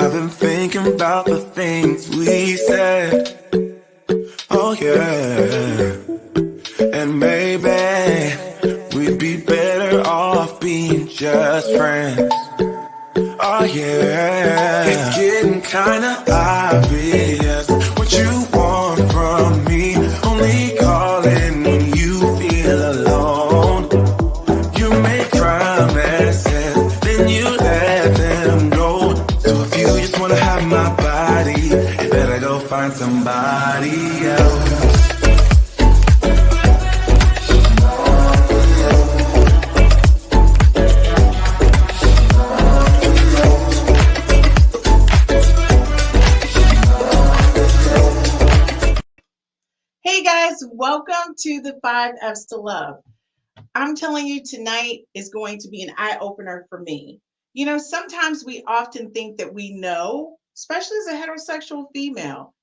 I've been thinking about the things we said. Oh yeah. And maybe we'd be better off being just friends. Oh yeah. It's getting kinda obvious what you want from me. Only calling when you feel alone. You make promises, then you let them go. So if you just wanna have my body, you better go find somebody else. Hey guys, welcome to the 5 F's to Love. I'm telling you, tonight is going to be an eye-opener for me. You know, sometimes we often think that we know, especially as a heterosexual female,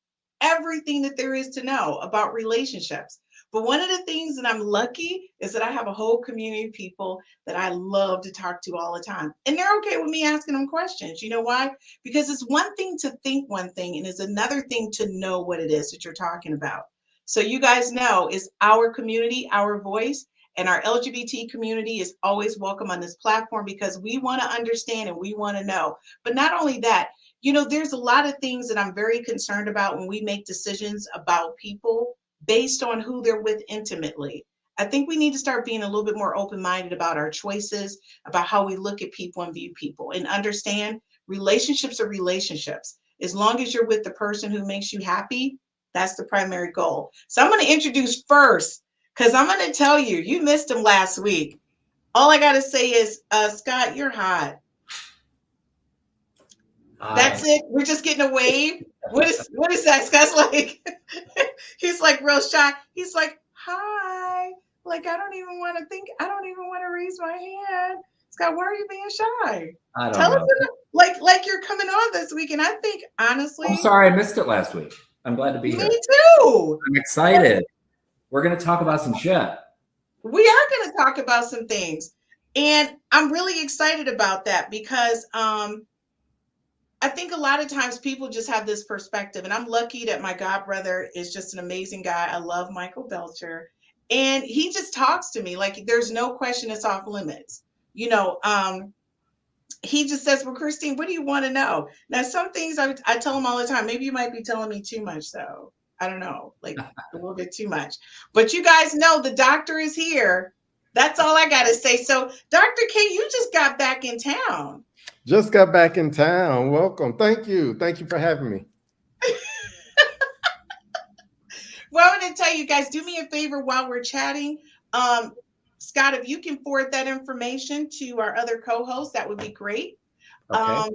everything that there is to know about relationships. But one of the things that I'm lucky is that I have a whole community of people that I love to talk to all the time. And they're okay with me asking them questions. You know why? Because it's one thing to think one thing and it's another thing to know what it is that you're talking about. So you guys know it's our community, our voice, and our LGBT community is always welcome on this platform because we want to understand and we want to know. But not only that, you know, there's a lot of things that I'm very concerned about when we make decisions about people based on who they're with intimately. I think we need to start being a little bit more open-minded about our choices, about how we look at people and view people, and understand relationships are relationships. As long as you're with the person who makes you happy, that's the primary goal. So I'm going to introduce first, because I'm going to tell you, you missed him last week. All I got to say is, Scott, you're hot. Hi. That's it. We're just getting a wave. What is that? Scott's like, he's like real shy. He's like, hi. Like, I don't even want to raise my hand. Scott, why are you being shy? I don't know. Like you're coming on this week. And I think, honestly. I'm sorry, I missed it last week. I'm glad to be here. Me too. I'm excited. We're going to talk about some shit. We are going to talk about some things. And I'm really excited about that because I think a lot of times people just have this perspective. And I'm lucky that my godbrother is just an amazing guy. I love Michael Belcher. And he just talks to me like there's no question it's off limits. You know, he just says, well, Christine, what do you want to know? Now, some things I tell him all the time. Maybe you might be telling me too much, though. I don't know, like a little bit too much. But you guys know the doctor is here. That's all I got to say. So, Dr. K, you just got back in town. Just got back in town. Welcome. Thank you. Thank you for having me. Well, I'm going to tell you guys, do me a favor while we're chatting. Scott, if you can forward that information to our other co-hosts, that would be great. Okay.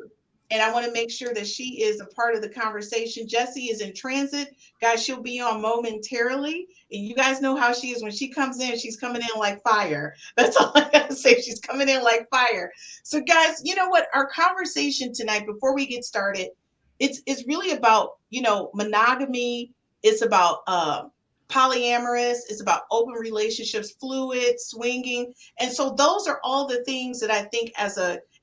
And I want to make sure that she is a part of the conversation. Jessie is in transit. Guys, she'll be on momentarily. And you guys know how she is. When she comes in, she's coming in like fire. That's all I got to say. She's coming in like fire. So, guys, you know what? Our conversation tonight, before we get started, it's really about, you know, monogamy. It's about polyamorous, it's about open relationships, fluid, swinging. And so those are all the things that I think and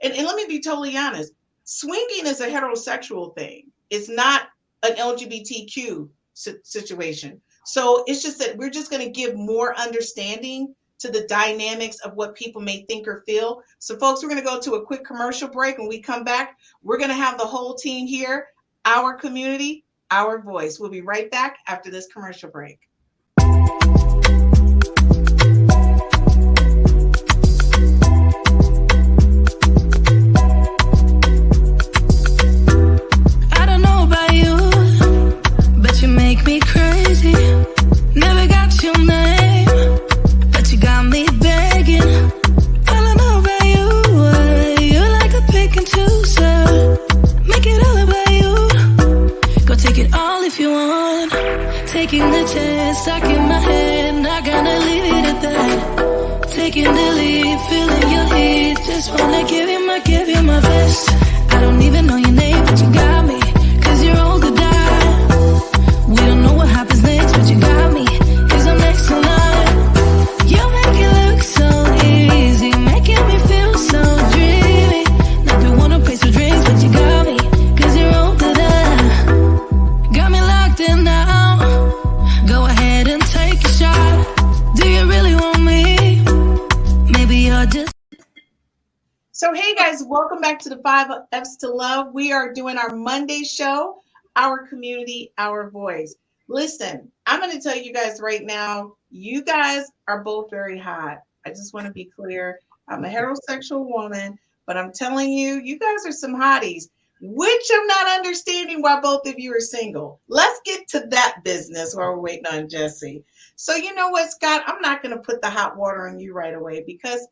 let me be totally honest, swinging is a heterosexual thing. It's not an LGBTQ situation. So it's just that we're just going to give more understanding to the dynamics of what people may think or feel. So folks, we're going to go to a quick commercial break. When we come back, we're going to have the whole team here, our community, our voice. We'll be right back after this commercial break. Taking the chance, stuck in my head, not gonna leave it at that. Taking the lead, feeling your heat, just wanna give you my best. I don't even know your name, but you got me, 'cause you're all the die. We don't know what happens next, but you got me, 'cause I'm next in line. You make it look so easy, making me feel so dreamy. Not to wanna play some drinks, but you got me, 'cause you're So, hey guys, welcome back to the 5 F's to Love. We are doing our Monday show, Our Community, Our Voice. Listen, I'm going to tell you guys right now, you guys are both very hot. I just want to be clear. I'm a heterosexual woman, but I'm telling you, you guys are some hotties, which I'm not understanding why both of you are single. Let's get to that business while we're waiting on Jessie. So, you know what, Scott? I'm not going to put the hot water on you right away because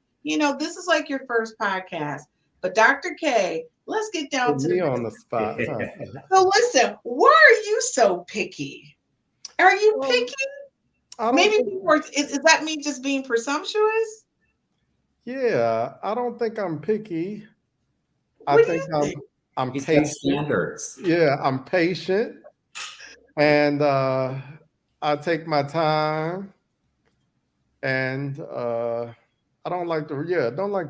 this is like your first podcast. But Dr. K, let's get down Put to me the on the spot. Huh? So listen, why are you so picky? Are you Well, picky? I don't Maybe think, people is that me just being presumptuous? yeah, I don't think I'm picky. I What do think you think? I'm He's got patient. standards. Yeah, I'm patient, and I take my time, and I don't like to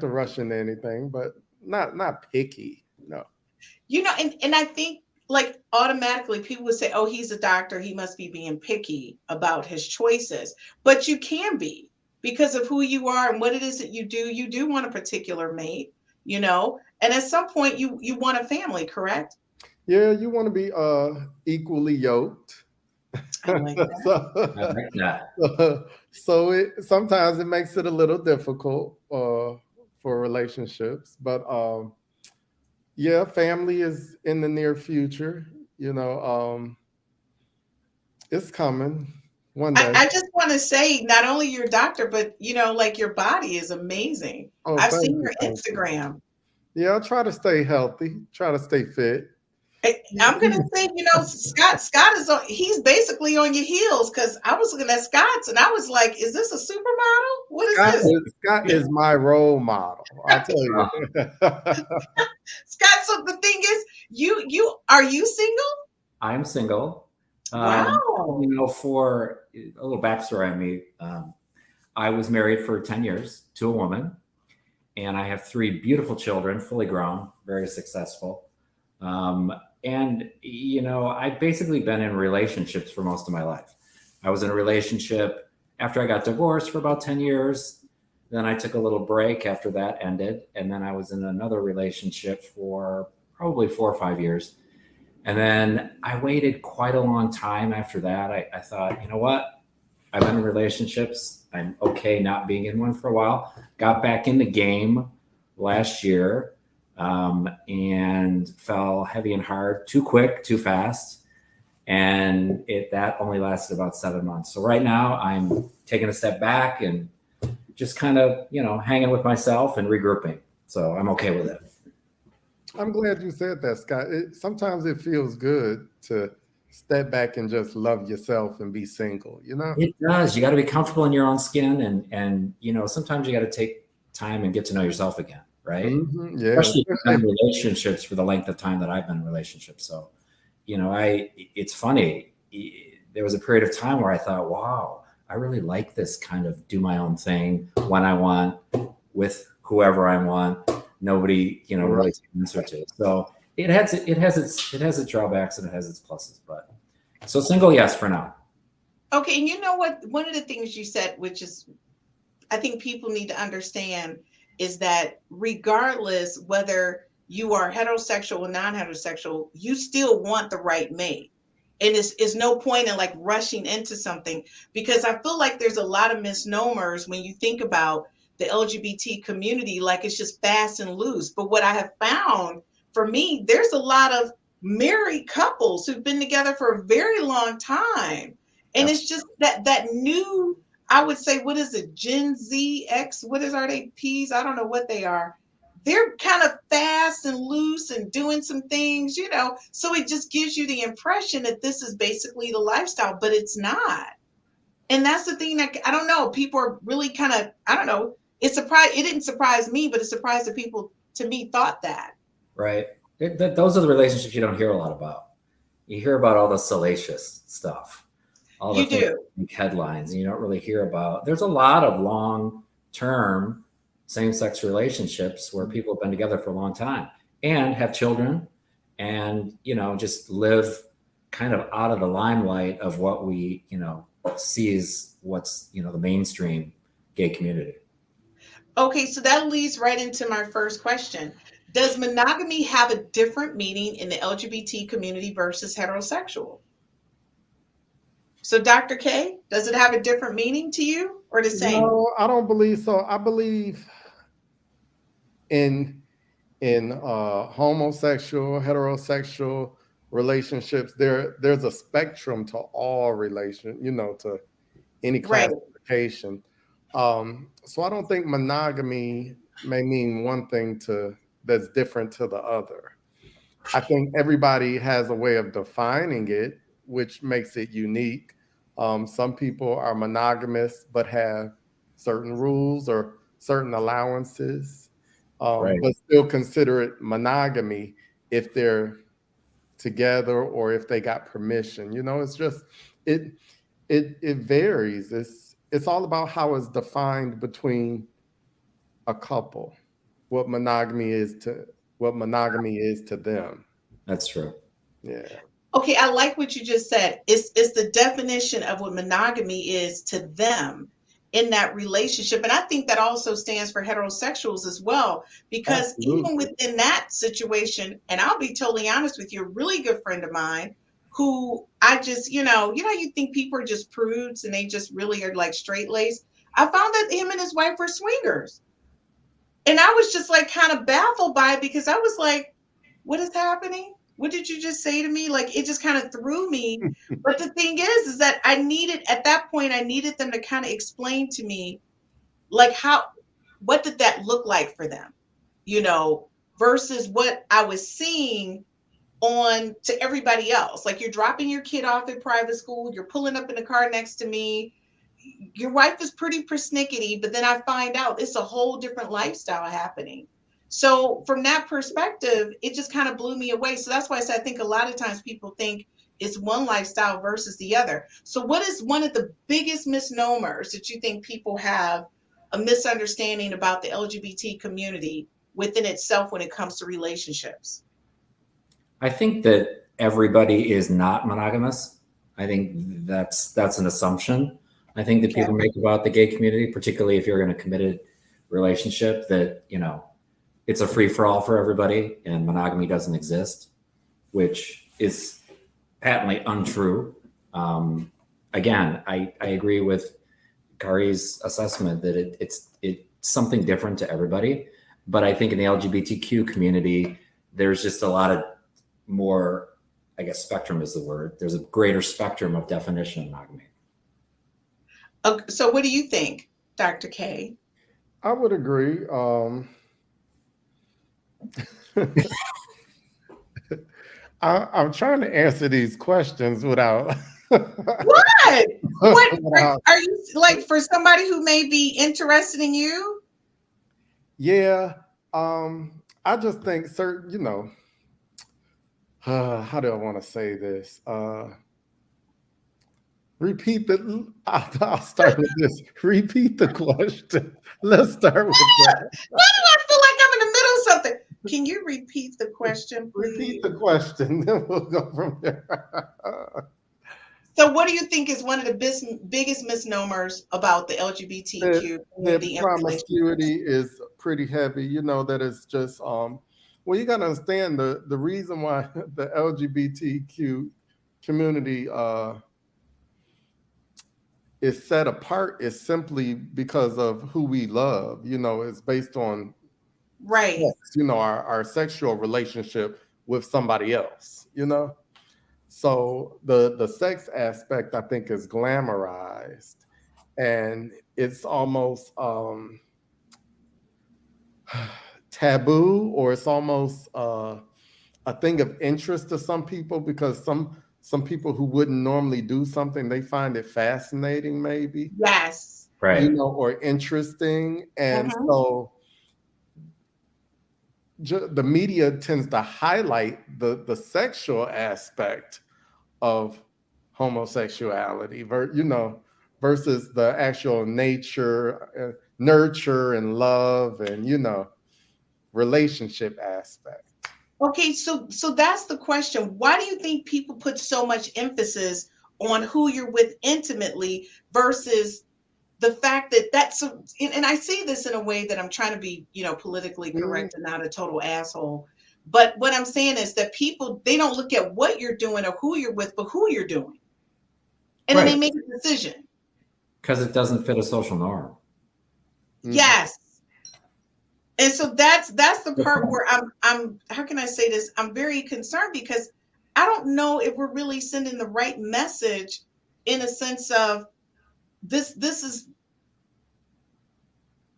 rush into anything, but not picky. No. And I think like automatically people would say, oh, he's a doctor, he must be being picky about his choices. But you can be because of who you are and what it is that you do. You do want a particular mate, and at some point you want a family, correct? Yeah, you want to be equally yoked. I like that. I like that. So sometimes it makes it a little difficult for relationships, but yeah, family is in the near future. It's coming one day. I just want to say, not only your doctor, but like your body is amazing. Oh, I've thank seen you, your thank you. Instagram. Yeah, I try to stay healthy, try to stay fit. I'm gonna say, Scott is he's basically on your heels because I was looking at Scott's and I was like, is this a supermodel? What is this? Scott is my role model. I tell you. Scott, so the thing is, are you single? I'm single. Wow. For a little backstory on me, I was married for 10 years to a woman, and I have 3 beautiful children, fully grown, very successful. And I've basically been in relationships for most of my life. I was in a relationship after I got divorced for about 10 years. Then I took a little break after that ended. And then I was in another relationship for probably 4 or 5 years. And then I waited quite a long time after that. I thought, you know what? I've been in relationships. I'm okay not being in one for a while. Got back in the game last year. And fell heavy and hard, too quick, too fast. And that only lasted about 7 months. So right now I'm taking a step back and just kind of, hanging with myself and regrouping. So I'm okay with it. I'm glad you said that, Scott. Sometimes it feels good to step back and just love yourself and be single, It does. You got to be comfortable in your own skin. And sometimes you got to take time and get to know yourself again. Right. Mm-hmm. Yeah. Especially in relationships for the length of time that I've been in relationships. So, it's funny. There was a period of time where I thought, wow, I really like this kind of do my own thing when I want with whoever I want. Nobody, really taking answer to it. So it has its drawbacks and it has its pluses, but so single, yes, for now. Okay. And you know what? One of the things you said, which is, I think people need to understand, is that regardless whether you are heterosexual or non-heterosexual, you still want the right mate. And it's no point in like rushing into something, because I feel like there's a lot of misnomers when you think about the LGBT community, like it's just fast and loose. But what I have found for me, there's a lot of married couples who've been together for a very long time. And it's just that new, I would say, what is it? Gen Z, X, are they? Ps? I don't know what they are. They're kind of fast and loose and doing some things, so it just gives you the impression that this is basically the lifestyle, but it's not. And that's the thing that, I don't know, people are really kind of, I don't know, it didn't surprise me, but it surprised the people to me thought that. Right. Those are the relationships you don't hear a lot about. You hear about all the salacious stuff. All the headlines, and you don't really hear about. There's a lot of long-term same-sex relationships where people have been together for a long time and have children, and just live kind of out of the limelight of what we see as what's the mainstream gay community. Okay, so that leads right into my first question. Does monogamy have a different meaning in the LGBT community versus heterosexual? So, Dr. K, does it have a different meaning to you or the same? No, I don't believe so. I believe in homosexual, heterosexual relationships. There's a spectrum to all to any Right. classification. So I don't think monogamy may mean one thing that's different to the other. I think everybody has a way of defining it, which makes it unique. Some people are monogamous but have certain rules or certain allowances, Right. but still consider it monogamy if they're together or if they got permission. It's just it it varies. It's all about how it's defined between a couple, what monogamy is to them. That's true. Yeah. Okay, I like what you just said. It's the definition of what monogamy is to them in that relationship. And I think that also stands for heterosexuals as well, because even Absolutely. within that situation, and I'll be totally honest with you, a really good friend of mine who I just, you think people are just prudes and they just really are like straight laced. I found that him and his wife were swingers. And I was just like kind of baffled by it because I was like, what is happening? What did you just say to me? Like it just kind of threw me. But the thing is that at that point, I needed them to kind of explain to me, like what did that look like for them, versus what I was seeing on to everybody else. Like you're dropping your kid off at private school, you're pulling up in the car next to me, your wife is pretty persnickety, but then I find out it's a whole different lifestyle happening. So from that perspective, it just kind of blew me away. So that's why I said I think a lot of times people think it's one lifestyle versus the other. So what is one of the biggest misnomers that you think people have a misunderstanding about the LGBT community within itself when it comes to relationships? I think that everybody is not monogamous. I think that's an assumption. I think that people make about the gay community, particularly if you're in a committed relationship, that, it's a free for all for everybody and monogamy doesn't exist, which is patently untrue. Again, I agree with Kairi's assessment that it's something different to everybody. But I think in the LGBTQ community, there's just a lot of more, I guess spectrum is the word. There's a greater spectrum of definition of monogamy. Okay, so what do you think, Dr. K? I would agree. I'm trying to answer these questions without. What? What are you like for somebody who may be interested in you? Yeah. I just think certain, how do I want to say this? I'll start with this. Repeat the question. Let's start with that. Why do I feel like I'm in the middle of something? Can you repeat the question, please? Repeat the question, then we'll go from there. So what do you think is one of the biggest misnomers about the LGBTQ community? The promiscuity is pretty heavy, that it's just, well, you got to understand the reason why the LGBTQ community is set apart is simply because of who we love. It's based on right. Sex, our sexual relationship with somebody else. So the sex aspect, I think, is glamorized, and it's almost taboo, or it's almost a thing of interest to some people, because some people who wouldn't normally do something, they find it fascinating, maybe. Yes. Right. Or interesting. And so the media tends to highlight the sexual aspect of homosexuality, versus the actual nature, nurture and love and, relationship aspect. Okay, so that's the question. Why do you think people put so much emphasis on who you're with intimately versus the fact that that's so, and I see this in a way that I'm trying to be, politically correct and not a total asshole. But what I'm saying is that people, they don't look at what you're doing or who you're with, but who you're doing. And then they make a decision. Because it doesn't fit a social norm. Yes. And so that's the part where I'm how can I say this? I'm very concerned because I don't know if we're really sending the right message in a sense of this is,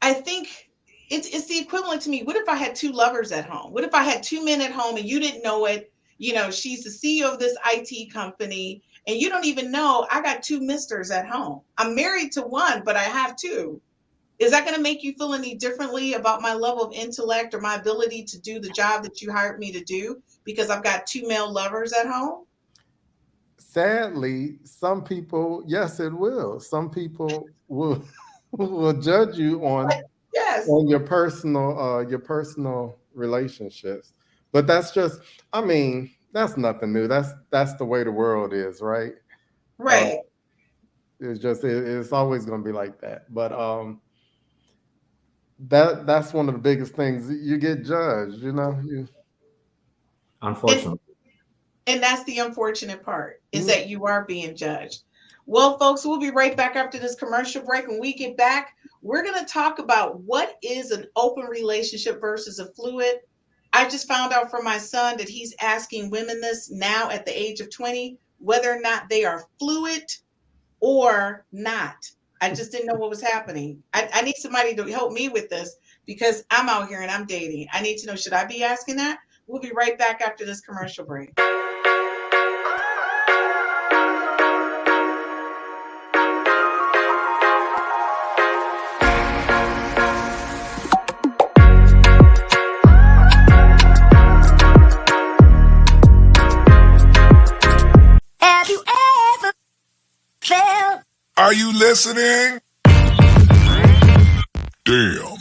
I think it's the equivalent to me. What if I had two lovers at home? What if I had two men at home and you didn't know it? She's the CEO of this IT company and you don't even know I got two misters at home. I'm married to one, but I have two. Is that going to make you feel any differently about my level of intellect or my ability to do the job that you hired me to do because I've got two male lovers at home? Sadly, some people, yes, it will. Some people will judge you on your personal relationships. But that's just, I mean, that's nothing new. That's the way the world is, right? Right. It's always going to be like that. But that's one of the biggest things. You get judged, Unfortunately. And that's the unfortunate part, is that you are being judged. Well, folks, we'll be right back after this commercial break. When we get back, we're going to talk about what is an open relationship versus a fluid. I just found out from my son that he's asking women this now at the age of 20, whether or not they are fluid or not. I just didn't know what was happening. I need somebody to help me with this because I'm out here and I'm dating. I need to know, should I be asking that? We'll be right back after this commercial break. Have you ever felt? Are you listening? Damn.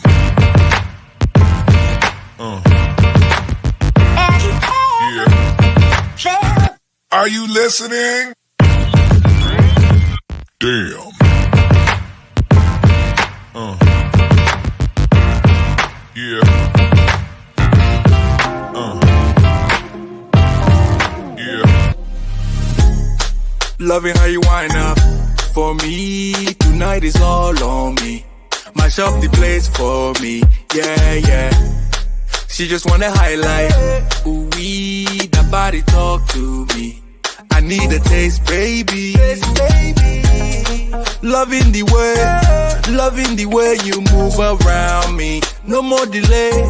Have you ever felt? Are you listening? Damn. Yeah. Yeah. Loving how you wind up for me. Tonight is all on me. Mash up the place for me. Yeah, yeah. She just wanna highlight. Ooh, that body talk to me. I need a taste, baby. Loving the way you move around me. No more delay.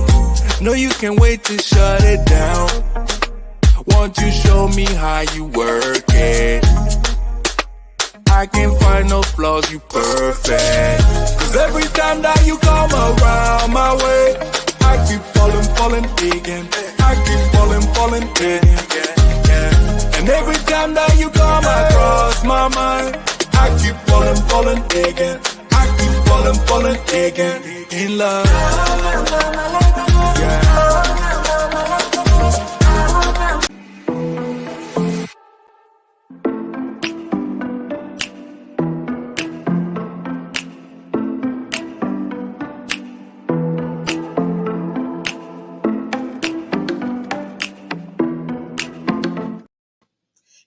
No, you can't wait to shut it down. Won't you show me how you work it? I can't find no flaws, you perfect. Cause every time that you come around my way, I keep falling again. I keep falling again. And every time that you come across my mind, I keep falling again. I keep falling again. In love. Yeah.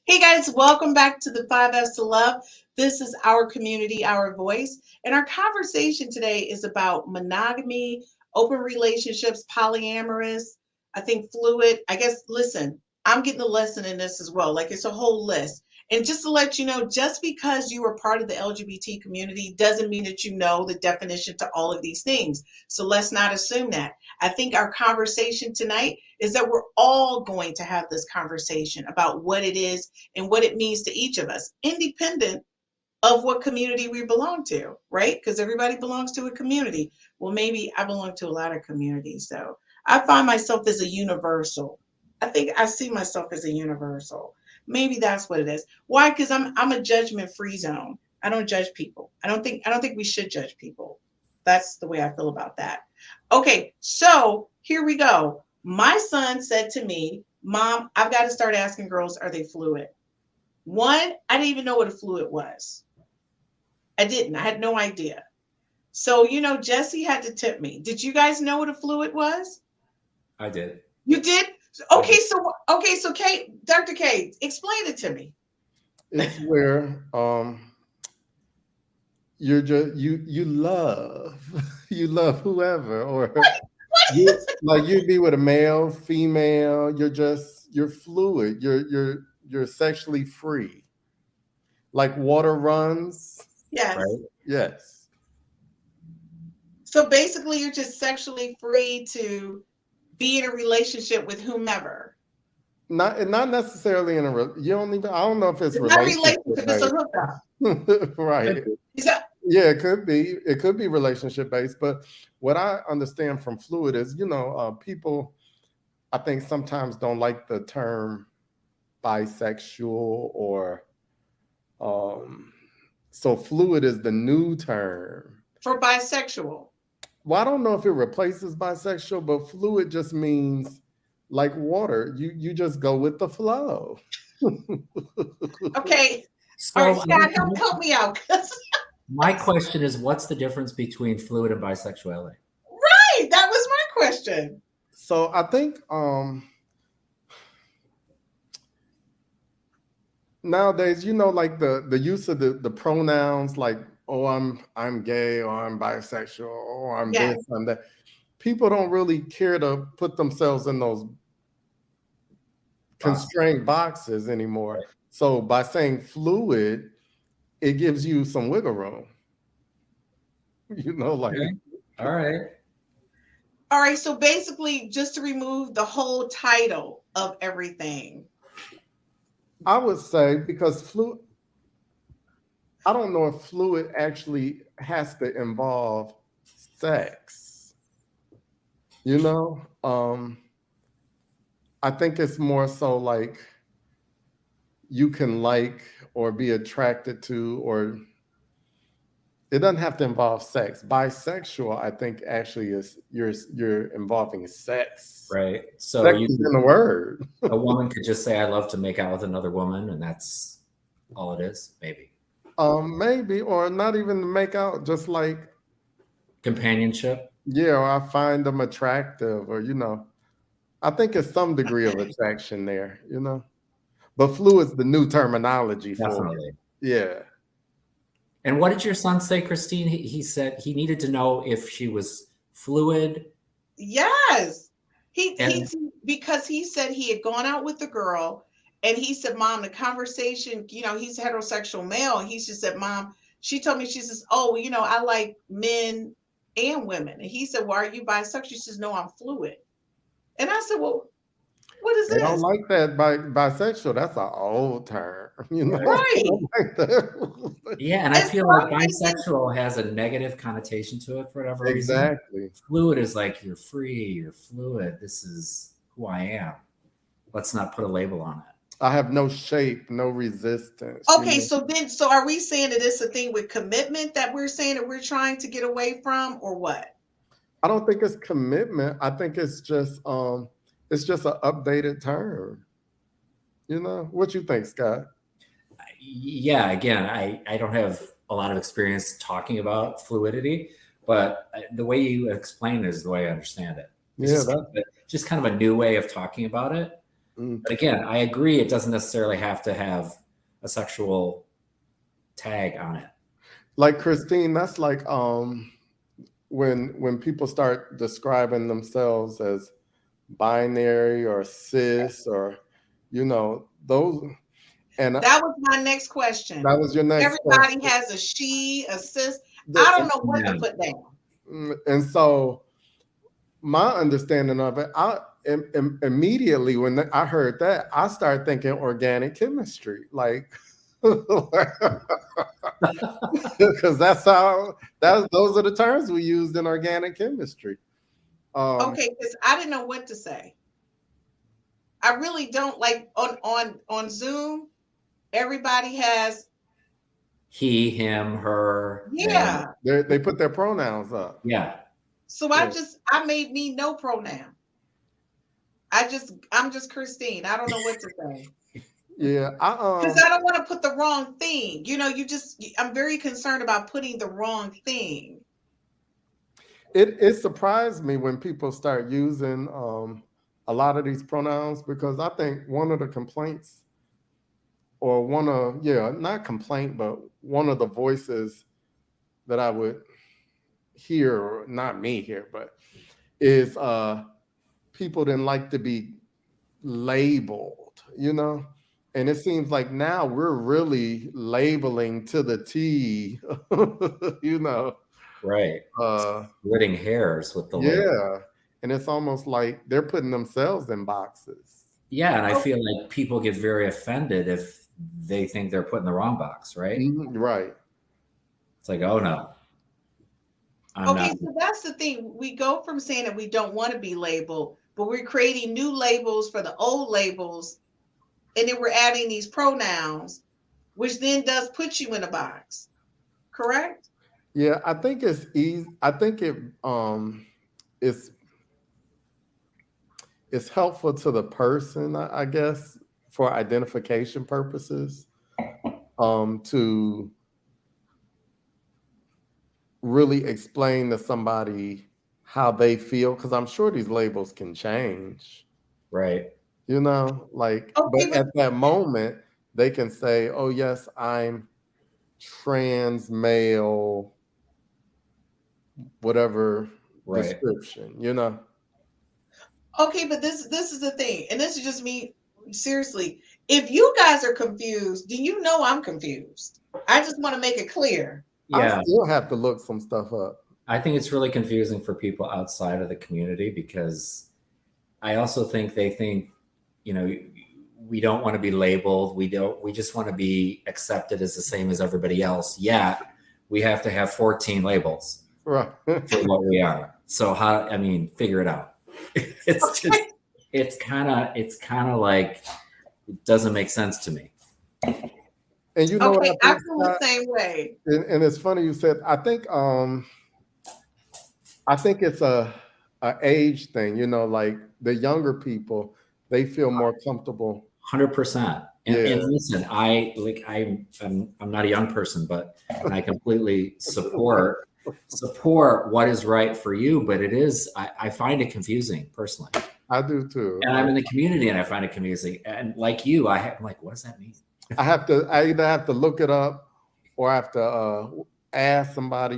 Hey guys, welcome back to the 5 F's to Love. This is our community, our voice. And our conversation today is about monogamy, open relationships, polyamorous, I think fluid. I guess, listen, I'm getting a lesson in this as well. Like it's a whole list. And just to let you know, just because you are part of the LGBT community doesn't mean that you know the definition to all of these things. So let's not assume that. I think our conversation tonight is that we're all going to have this conversation about what it is and what it means to each of us, independent of what community we belong to, right? Because everybody belongs to a community. Well, maybe I belong to a lot of communities, so I find myself as a universal. I think I see myself as a universal. Maybe that's what it is. Why? Because I'm a judgment-free zone. I don't judge people. I don't think we should judge people. That's the way I feel about that. Okay, so here we go. My son said to me, Mom, I've got to start asking girls, are they fluid? One, I didn't even know what a fluid was. I didn't. I had no idea. So, Jessie had to tip me. Did you guys know what a fluid was? I did. You did? Okay, so Kate, Dr. K, explain it to me. It's where you're just you love whoever, or you'd be with a male, female. You're fluid. You're sexually free. Like water runs. Yes. Right? Yes. So basically, you're just sexually free to be in a relationship with whomever. Not necessarily in a you don't even. I don't know if it's not relationship. It's a hookup. Right. Yeah, it could be. It could be relationship based. But what I understand from fluid is, people, I think sometimes don't like the term bisexual or so fluid is the new term for bisexual. Well, I don't know if it replaces bisexual, but fluid just means like water. You just go with the flow. Okay. So, all right, Scott, help me out. My question is, what's the difference between fluid and bisexuality? Right. That was my question. So I think nowadays, like the use of the pronouns, like, oh, I'm gay, or I'm bisexual, or I'm this, I'm that. People don't really care to put themselves in those constrained boxes anymore. Right. So by saying fluid, it gives you some wiggle room. Like. Okay. All right. All right. So basically, just to remove the whole title of everything. I would say, because fluid, I don't know if fluid actually has to involve sex. I think it's more so like you can like or be attracted to, or it doesn't have to involve sex. Bisexual, I think, actually is you're involving sex. Right. So sex is in the word. A woman could just say, I love to make out with another woman, and that's all it is, maybe. Maybe, or not even to make out, just like companionship. Yeah, or I find them attractive, or I think it's some degree of attraction there, But fluid's the new terminology for it. Yeah. And what did your son say, Christine? He said he needed to know if she was fluid. Yes. Because he said he had gone out with the girl, and he said, Mom, the conversation, he's a heterosexual male. And he just said, Mom, she told me, she says, oh, I like men and women. And he said, well, are you bisexual? She says, no, I'm fluid. And I said, well, what is this? They don't like that bisexual. That's an old term. Right. Like that. Yeah, and I feel like bisexual has a negative connotation to it for whatever reason. Exactly. Fluid is like, you're free, you're fluid. This is who I am. Let's not put a label on it. I have no shape, no resistance. Okay, so are we saying that it's a thing with commitment that we're saying that we're trying to get away from, or what? I don't think it's commitment. I think it's just an updated term. What you think, Scott? Yeah, again, I don't have a lot of experience talking about fluidity, but the way you explain it is the way I understand it. It's just kind of a new way of talking about it. But again, I agree, it doesn't necessarily have to have a sexual tag on it. Like Christine, that's like when people start describing themselves as binary or cis, or those. And that was my next question. That was your next Everybody question. has a she, a cis. I don't know what to put down. And so my understanding of it, immediately when I heard that, I started thinking organic chemistry, like, because those are the terms we used in organic chemistry. Okay, because I didn't know what to say. I really don't, like on Zoom. Everybody has he, him, her. Yeah. They put their pronouns up. Yeah. So I made me no pronoun. I'm just Christine. I don't know what to say. Yeah, Because I don't want to put the wrong thing. You know, I'm very concerned about putting the wrong thing. it surprised me when people start using a lot of these pronouns, because I think one of the complaints, or not complaint, but one of the voices that I would hear, or not me here, but is people didn't like to be labeled, and it seems like now we're really labeling to the T, Right. Splitting hairs with the label. Yeah. And it's almost like they're putting themselves in boxes. Yeah, and I feel like people get very offended if they think they're put in the wrong box, right? Right. It's like, oh no. So that's the thing. We go from saying that we don't want to be labeled, but we're creating new labels for the old labels, and then we're adding these pronouns, which then does put you in a box. Correct? Yeah, I think it's easy. I think it's helpful to the person, I guess, for identification purposes, to really explain to somebody how they feel, because I'm sure these labels can change. Right. But at that moment, they can say, oh, yes, I'm trans male, whatever description, Okay, but this is the thing, and this is just me. Seriously, if you guys are confused, do you know I'm confused? I just want to make it clear. Yeah, I still have to look some stuff up. I think it's really confusing for people outside of the community, because I also think they think, we don't want to be labeled. We just want to be accepted as the same as everybody else. Yet we have to have 14 labels for what we are. So figure it out. It's kind of like, it doesn't make sense to me. And what I feel the same way. And it's funny you said, I think it's a age thing, like the younger people, they feel more comfortable. 100%. And listen, I'm not a young person, but I completely support what is right for you. But I find it confusing personally. I do too. And I'm in the community and I find it confusing. And like you, I'm like, what does that mean? I either have to look it up, or I have to ask somebody,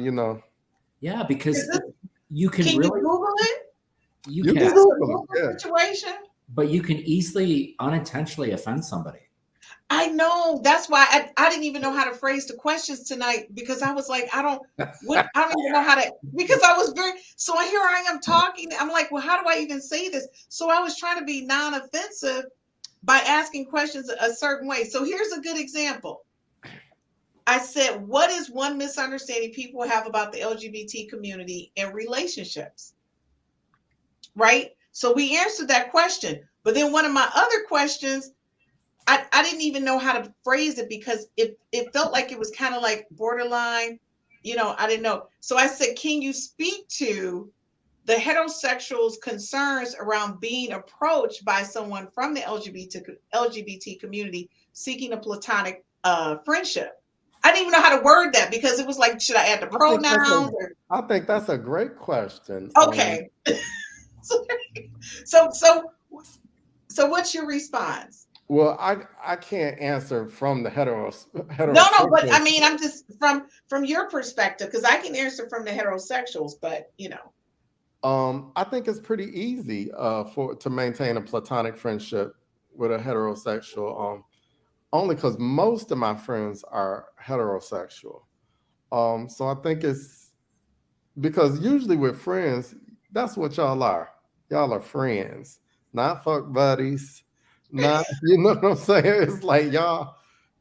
Yeah, because you can really Google it. You can Google the situation, but you can easily unintentionally offend somebody. I know. That's why I didn't even know how to phrase the questions tonight, because I was like, I don't even know how to, because I was so here I am talking. I'm like, well, how do I even say this? So I was trying to be non-offensive by asking questions a certain way. So here's a good example. I said, what is one misunderstanding people have about the LGBT community and relationships? Right? So we answered that question. But then one of my other questions, I didn't even know how to phrase it, because it felt like it was kind of like borderline, I didn't know. So I said, can you speak to the heterosexuals' concerns around being approached by someone from the LGBT community seeking a platonic friendship? I didn't even know how to word that, because it was like, should I add the pronouns? I think that's a great question. Okay. So what's your response? Well, I can't answer from the hetero. No, but I mean, I'm just from your perspective, because I can answer from the heterosexuals, but I think it's pretty easy to maintain a platonic friendship with a heterosexual. Only because most of my friends are heterosexual. So I think it's because usually with friends, that's what y'all are. Y'all are friends, not fuck buddies. Not, you know what I'm saying? It's like y'all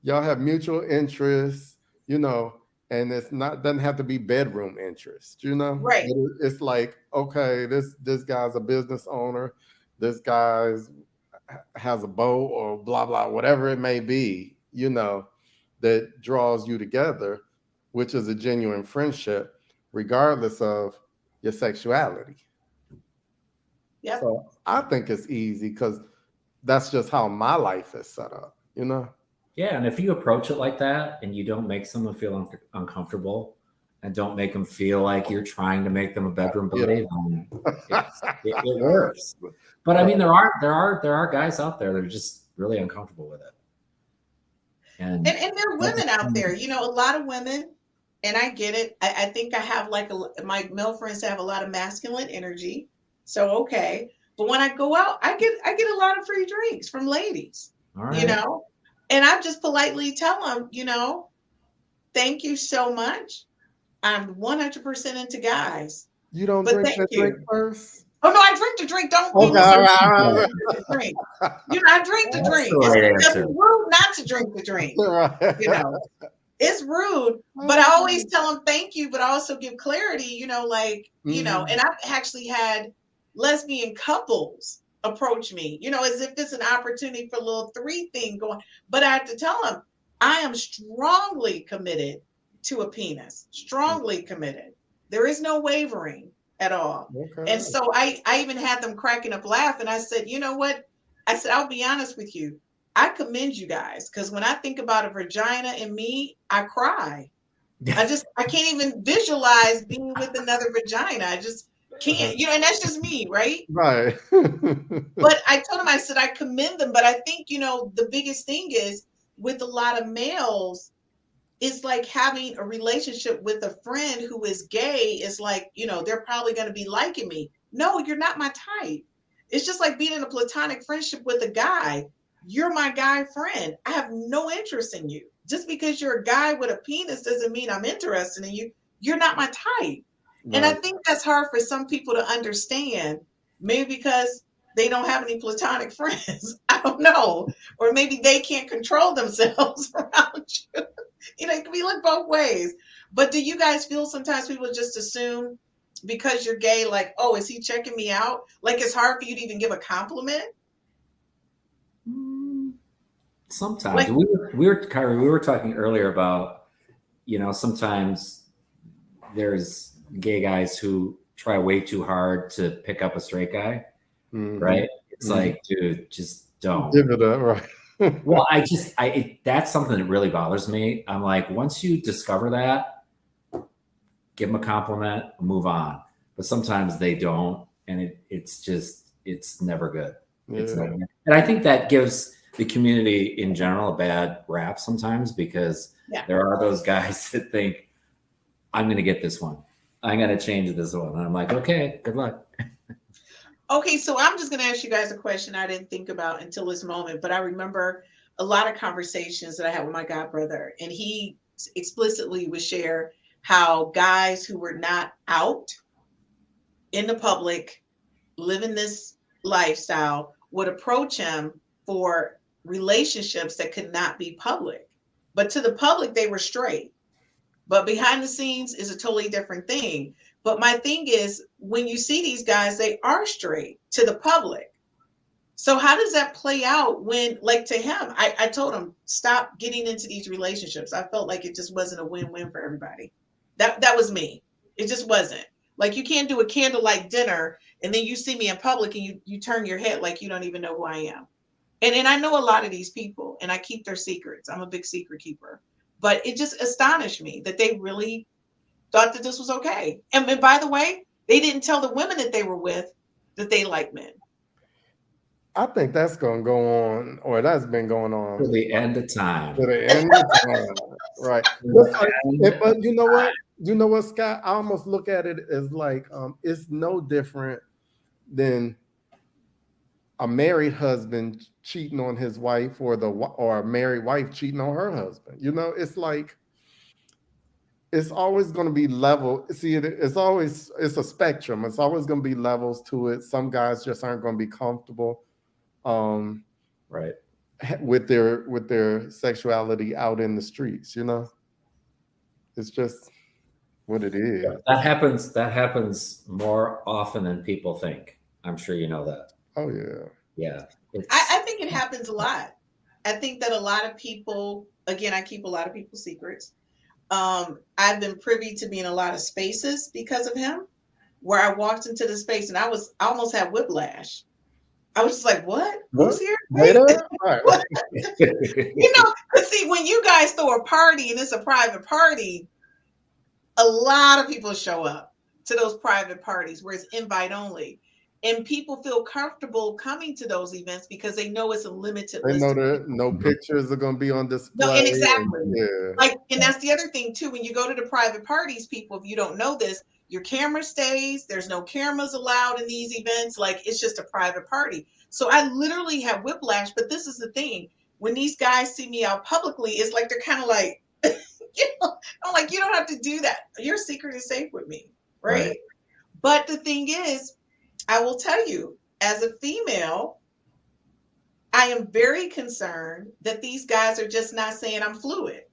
have mutual interests, and it's doesn't have to be bedroom interest, Right. It's like, okay, this guy's a business owner, this guy's has a boat, or blah blah, whatever it may be, that draws you together, which is a genuine friendship, regardless of your sexuality. Yeah. So I think it's easy, because that's just how my life is set up. you know? Yeah, and if you approach it like that and you don't make someone feel uncomfortable and don't make them feel like you're trying to make them a bedroom buddy, then it works. But I mean, there are guys out there that are just really uncomfortable with it. And there are women out there, you know, a lot of women, and I get it. I think I have like my male friends have a lot of masculine energy. So okay. But when I go out, I get a lot of free drinks from ladies. All right. You know, and I just politely tell them, you know, thank you so much. I'm 100% into guys. You don't But drink thank the you. drink first? Oh no, I drink the drink. Don't be Okay, all right. drink. You know, I drink the That's drink. the right It's answer. rude not to drink the drink. Right. You know, it's rude. But I always tell them thank you, but I also give clarity. You know, like you know, and I've actually had lesbian couples approach me. You know, as if it's an opportunity for a little 3 thing going. But I have to tell them I am strongly committed to a penis. Strongly committed. There is no wavering at all. Okay. And so I even had them cracking up laughing. I said, you know what? I said, I'll be honest with you. I commend you guys because when I think about a vagina and me, I cry. I can't even visualize being with another vagina. I just can't, you know, and that's just me, right? Right. But I told them, I said, I commend them. But I think, you know, the biggest thing is with a lot of males, it's like having a relationship with a friend who is gay is like, you know, they're probably going to be liking me. No, you're not my type. It's just like being in a platonic friendship with a guy. You're my guy friend. I have no interest in you. Just because you're a guy with a penis doesn't mean I'm interested in you. You're not my type. Right. And I think that's hard for some people to understand. Maybe because they don't have any platonic friends. I don't know. Or maybe they can't control themselves around you. You know, it can be looked both ways. But do you guys feel sometimes people just assume because you're gay, like, oh, is he checking me out? Like it's hard for you to even give a compliment? Sometimes Like, Kairi, we were talking earlier about, you know, sometimes there's gay guys who try way too hard to pick up a straight guy, right? It's like, dude, just don't. Give it up, right? Well, that's something that really bothers me. I'm like, once you discover that, give them a compliment, move on. But sometimes they don't, and it's never good. Yeah. It's never good. And I think that gives the community in general a bad rap sometimes because there are those guys that think, I'm going to get this one. I'm going to change this one. And I'm like, okay, good luck. okay, so I'm just going to ask you guys a question I didn't think about until this moment, but I remember a lot of conversations that I had with my god brother, and he explicitly would share how guys who were not out in the public living this lifestyle would approach him for relationships that could not be public. But to the public, they were straight. But behind the scenes is a totally different thing. But my thing is, when you see these guys, they are straight to the public. So how does that play out when, like to him, I told him, stop getting into these relationships. I felt like it just wasn't a win-win for everybody. That was me. It just wasn't. Like you can't do a candlelight dinner and then you see me in public and you turn your head like you don't even know who I am. And I know a lot of these people and I keep their secrets. I'm a big secret keeper. But it just astonished me that they really thought that this was okay. And by the way, they didn't tell the women that they were with that they like men. I think that's going to go on, or that's been going on. To the end of time. To the end of time. Right. But you know what? You know what, Scott? I almost look at it as like it's no different than a married husband cheating on his wife or a married wife cheating on her husband. You know, it's like it's always going to be level. See, it's a spectrum. It's always going to be levels to it. Some guys just aren't going to be comfortable, right, with their sexuality out in the streets. You know, it's just what it is. That happens more often than people think. I'm sure you know that. Oh yeah. Yeah. I think it happens a lot. I think that a lot of people, again, I keep a lot of people's secrets. I've been privy to be in a lot of spaces because of him, where I walked into the space and I almost had whiplash I was just like, what? What? Who's here? Later? Right. What? You know, but see, when you guys throw a party and it's a private party, a lot of people show up to those private parties where it's invite only. And people feel comfortable coming to those events because they know it's a limited They list know of that people. no pictures are going to be on No, display. and exactly. Yeah. Like, and that's the other thing too. When you go to the private parties, people, if you don't know this, your camera stays. There's no cameras allowed in these events. Like, it's just a private party. So I literally have whiplash. But this is the thing: when these guys see me out publicly, it's like they're kind of like, you know, I'm like, you don't have to do that. Your secret is safe with me, right? But the thing is, I will tell you, as a female, I am very concerned that these guys are just not saying I'm fluid.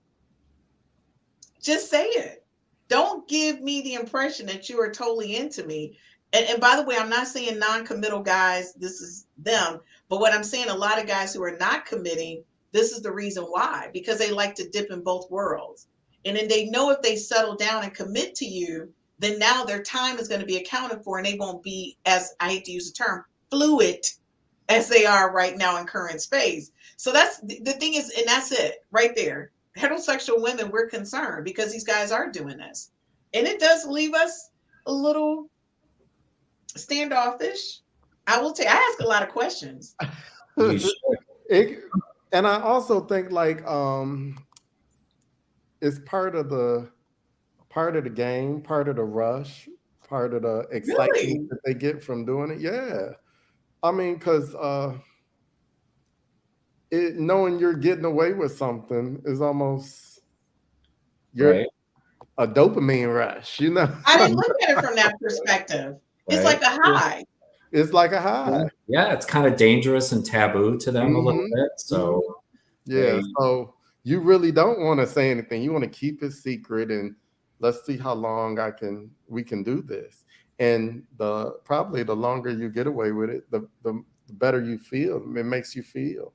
Just say it. Don't give me the impression that you are totally into me. And by the way, I'm not saying non-committal guys, this is them. But what I'm saying, a lot of guys who are not committing, this is the reason why, because they like to dip in both worlds. And then they know if they settle down and commit to you, then now their time is going to be accounted for and they won't be, as I hate to use the term, fluid as they are right now in current space. So that's the thing is, and that's it right there. Heterosexual women, we're concerned because these guys are doing this. And it does leave us a little standoffish. I will I ask a lot of questions. And I also think like it's part of the game, part of the rush, part of the excitement Really? that they get from doing it. Yeah. I mean, because knowing you're getting away with something is almost a dopamine rush, you know? I didn't look at it from that perspective. It's like a high. It's like a high. Yeah, it's kind of dangerous and taboo to them a little bit. So yeah, so you really don't want to say anything. You want to keep it secret and let's see how long we can do this. And probably the longer you get away with it, the better you feel. It makes you feel.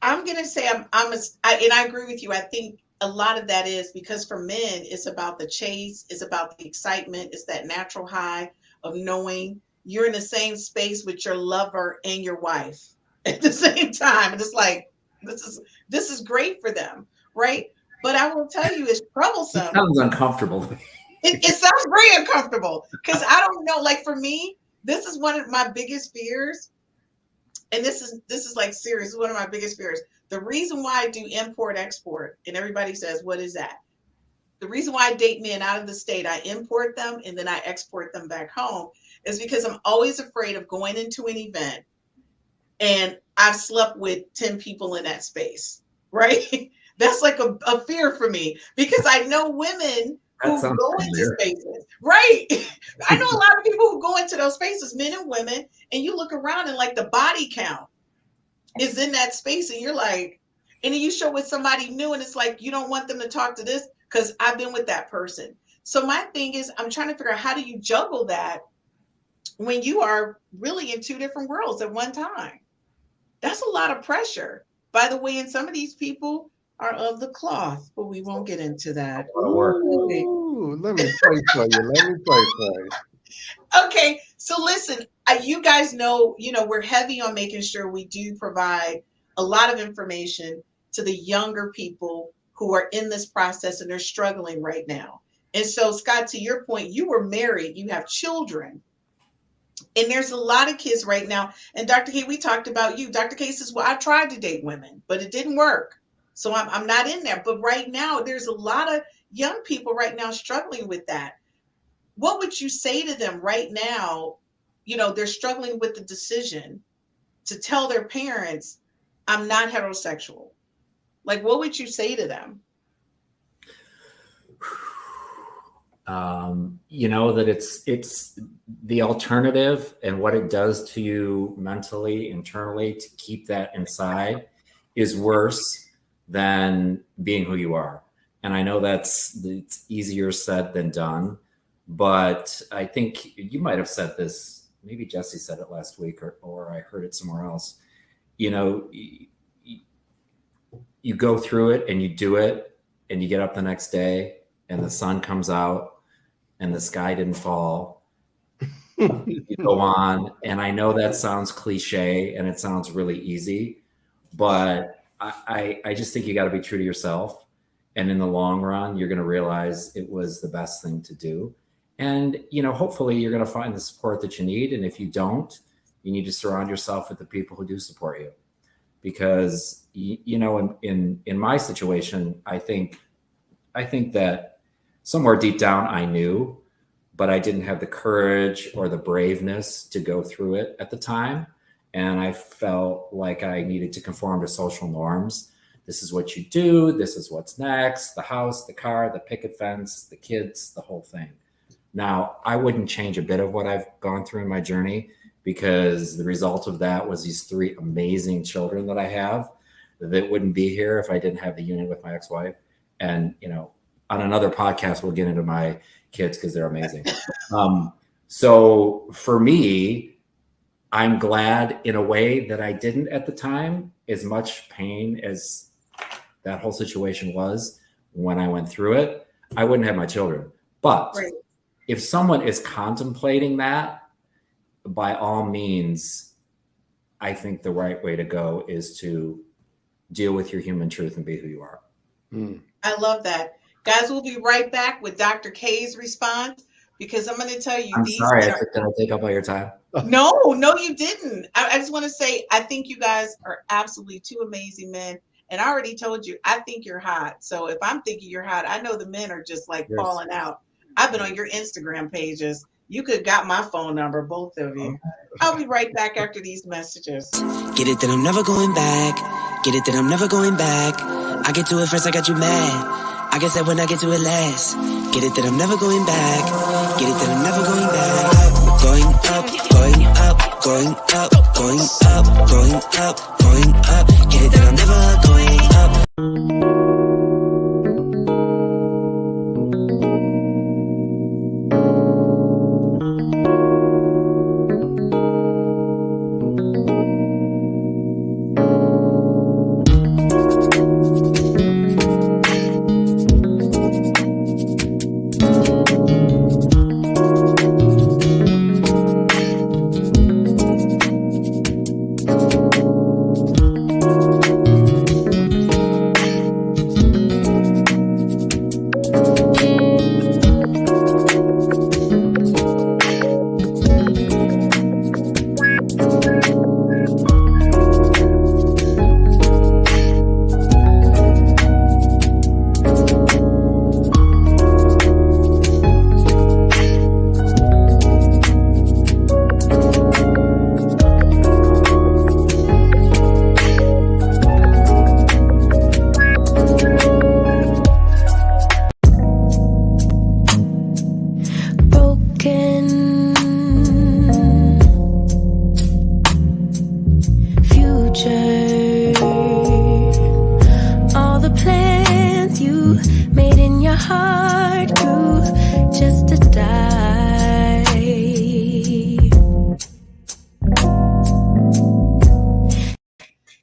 I'm gonna say and I agree with you. I think a lot of that is because for men, it's about the chase, it's about the excitement, it's that natural high of knowing you're in the same space with your lover and your wife at the same time. And it's like, this is great for them, right? But I will tell you, it's troublesome. It sounds uncomfortable. It sounds very uncomfortable because I don't know. Like for me, this is one of my biggest fears. And this is like serious. This is one of my biggest fears. The reason why I do import export, and everybody says, what is that? The reason why I date men out of the state, I import them and then I export them back home, is because I'm always afraid of going into an event and I've slept with 10 people in that space, right? That's like a fear for me because I know women who go into spaces, right? I know a lot of people who go into those spaces, men and women, and you look around and like the body count is in that space and you're like, and then you show with somebody new and it's like, you don't want them to talk to this because I've been with that person. So my thing is, I'm trying to figure out how do you juggle that when you are really in two different worlds at one time? That's a lot of pressure. By the way, and some of these people are of the cloth, but we won't get into that. Ooh, let me pray for you. Okay, so listen, you guys know, we're heavy on making sure we do provide a lot of information to the younger people who are in this process and they're struggling right now. And so, Scott, to your point, you were married, you have children. And there's a lot of kids right now. And Dr. K, we talked about you. Dr. K says, well, I tried to date women, but it didn't work. So I'm not in there. But right now, there's a lot of young people right now struggling with that. What would you say to them right now? They're struggling with the decision to tell their parents, I'm not heterosexual. Like, what would you say to them? That it's the alternative and what it does to you mentally, internally, to keep that inside is worse than being who you are. And I know it's easier said than done, but I think you might have said this, maybe Jessie said it last week or I heard it somewhere else. You go through it and you do it and you get up the next day and the sun comes out and the sky didn't fall You go on, and I know that sounds cliche and it sounds really easy, but I just think you got to be true to yourself. And in the long run, you're going to realize it was the best thing to do. And, hopefully you're going to find the support that you need. And if you don't, you need to surround yourself with the people who do support you. Because, in my situation, I think that somewhere deep down I knew, but I didn't have the courage or the braveness to go through it at the time. And I felt like I needed to conform to social norms. This is what you do. This is what's next. The house, the car, the picket fence, the kids, the whole thing. Now, I wouldn't change a bit of what I've gone through in my journey, because the result of that was these 3 amazing children that I have that wouldn't be here if I didn't have the union with my ex-wife. And, on another podcast, we'll get into my kids because they're amazing. So for me, I'm glad in a way that I didn't at the time, as much pain as that whole situation was when I went through it. I wouldn't have my children. But Right. if someone is contemplating that, by all means, I think the right way to go is to deal with your human truth and be who you are. I love that. Guys, we'll be right back with Dr. K's response, because I'm going to tell you, I'm these sorry, men did I take up all your time? No, you didn't. I just want to say, I think you guys are absolutely 2 amazing men. And I already told you, I think you're hot. So if I'm thinking you're hot, I know the men are just like Yes. falling out. I've been on your Instagram pages. You could have got my phone number, both of you. I'll be right back after these messages. Get it that I'm never going back. Get it that I'm never going back. I get to it first, I got you mad. I guess that when I get to it last. Get it that I'm never going back. Get it that I'm never going back. Going up, going up, going up, going up, going up, going up. Get it that I'm never going up.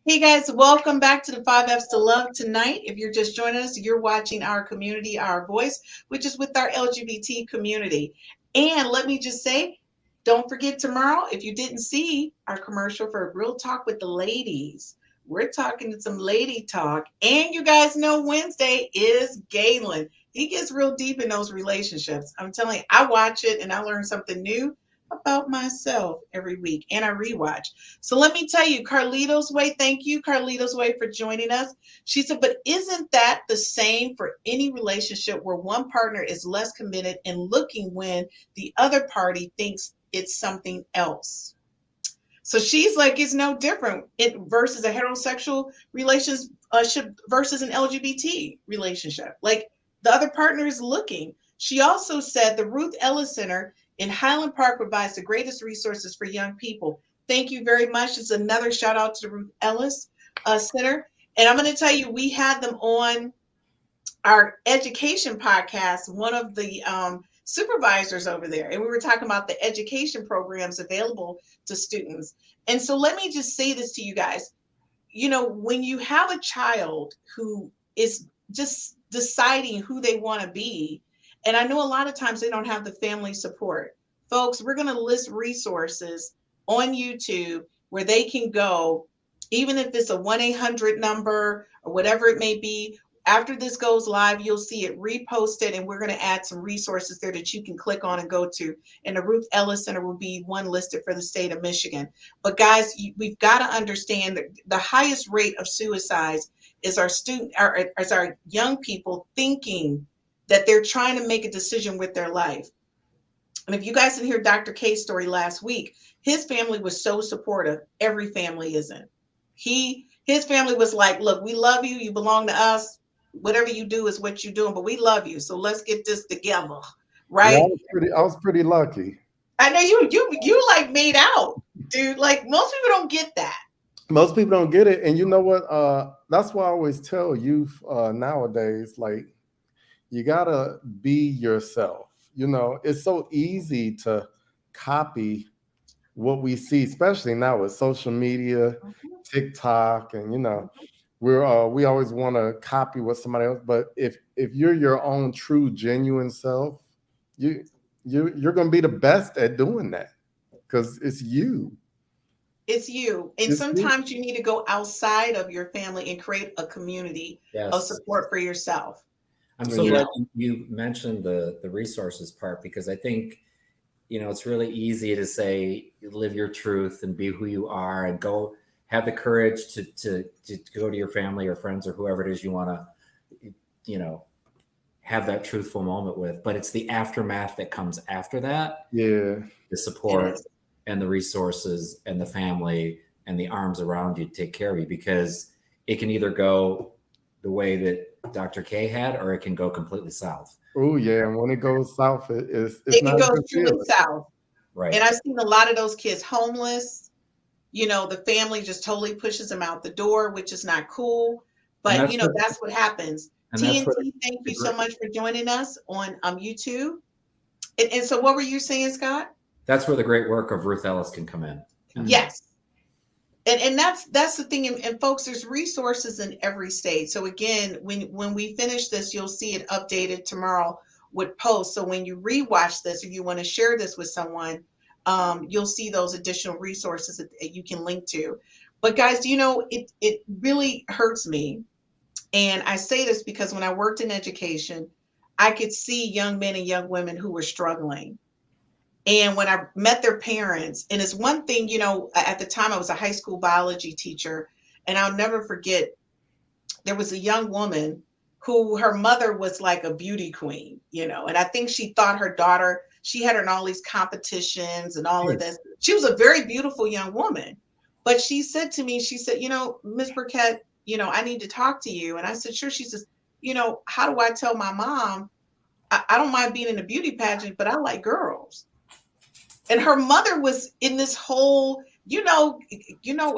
Hey guys, welcome back to the 5 F's to Love tonight. If you're just joining us, you're watching Our Community, Our Voice, which is with our LGBT community. And let me just say, don't forget tomorrow, if you didn't see our commercial for Real Talk with the Ladies, we're talking to some lady talk. And you guys know Wednesday is Galen. He gets real deep in those relationships. I'm telling you, I watch it and I learn something new about myself every week, and I rewatch. So let me tell you, Carlito's Way, thank you, Carlito's Way, for joining us. She said, but isn't that the same for any relationship where one partner is less committed and looking when the other party thinks it's something else? So she's like, it's no different versus a heterosexual relationship versus an LGBT relationship. Like the other partner is looking. She also said the Ruth Ellis Center in Highland Park provides the greatest resources for young people. Thank you very much. It's another shout out to the Ruth Ellis Center. And I'm going to tell you, we had them on our education podcast, one of the supervisors over there. And we were talking about the education programs available to students. And so let me just say this to you guys. You know, when you have a child who is just deciding who they want to be, and I know a lot of times they don't have the family support. folks, we're going to list resources on YouTube where they can go, even if it's a 1-800 number or whatever it may be. After this goes live, you'll see it reposted, and we're going to add some resources there that you can click on and go to. And the Ruth Ellis Center will be one listed for the state of Michigan. But guys, we've got to understand that the highest rate of suicides is our young people thinking that they're trying to make a decision with their life. And if you guys didn't hear Dr. K's story last week, his family was so supportive. Every family isn't. His family was like, look, we love you. You belong to us. Whatever you do is what you're doing, but we love you. So let's get this together. Right. Yeah, I was pretty lucky. I know you like made out, dude. Like most people don't get that. Most people don't get it. And you know what? That's why I always tell youth nowadays, like, you gotta be yourself. You know, it's so easy to copy what we see, especially now with social media, TikTok, and you know, we always want to copy what somebody else. But if you're your own true, genuine self, you're gonna be the best at doing that because it's you. It's you. And sometimes you need to go outside of your family and create a community of support for yourself. I'm so glad you mentioned the resources part, because I think, you know, it's really easy to say, live your truth and be who you are and go have the courage to go to your family or friends or whoever it is you want to, you know, have that truthful moment with. But it's the aftermath that comes after that. Yeah. The support and the resources and the family and the arms around you to take care of you, because it can either go the way that Dr. K had, or it can go completely south. Oh yeah, and when it goes south, it can go truly south. Right. And I've seen a lot of those kids homeless. You know, the family just totally pushes them out the door, which is not cool. But you know, that's what happens. TNT, thank you so much for joining us on YouTube. And so, what were you saying, Scott? That's where the great work of Ruth Ellis can come in. Yes. And that's the thing. And folks, there's resources in every state. So again, when we finish this, you'll see it updated tomorrow with posts. So when you rewatch this, if you want to share this with someone, you'll see those additional resources that you can link to. But guys, you know, it really hurts me. And I say this because when I worked in education, I could see young men and young women who were struggling. And when I met their parents, and it's one thing, you know, at the time I was a high school biology teacher, and I'll never forget, there was a young woman who her mother was like a beauty queen, you know, and I think she thought her daughter, she had her in all these competitions and all of this. She was a very beautiful young woman, but she said to me, she said, you know, Miss Burkett, you know, I need to talk to you. And I said, sure. She says, you know, how do I tell my mom, I don't mind being in a beauty pageant, but I like girls. And her mother was in this whole, you know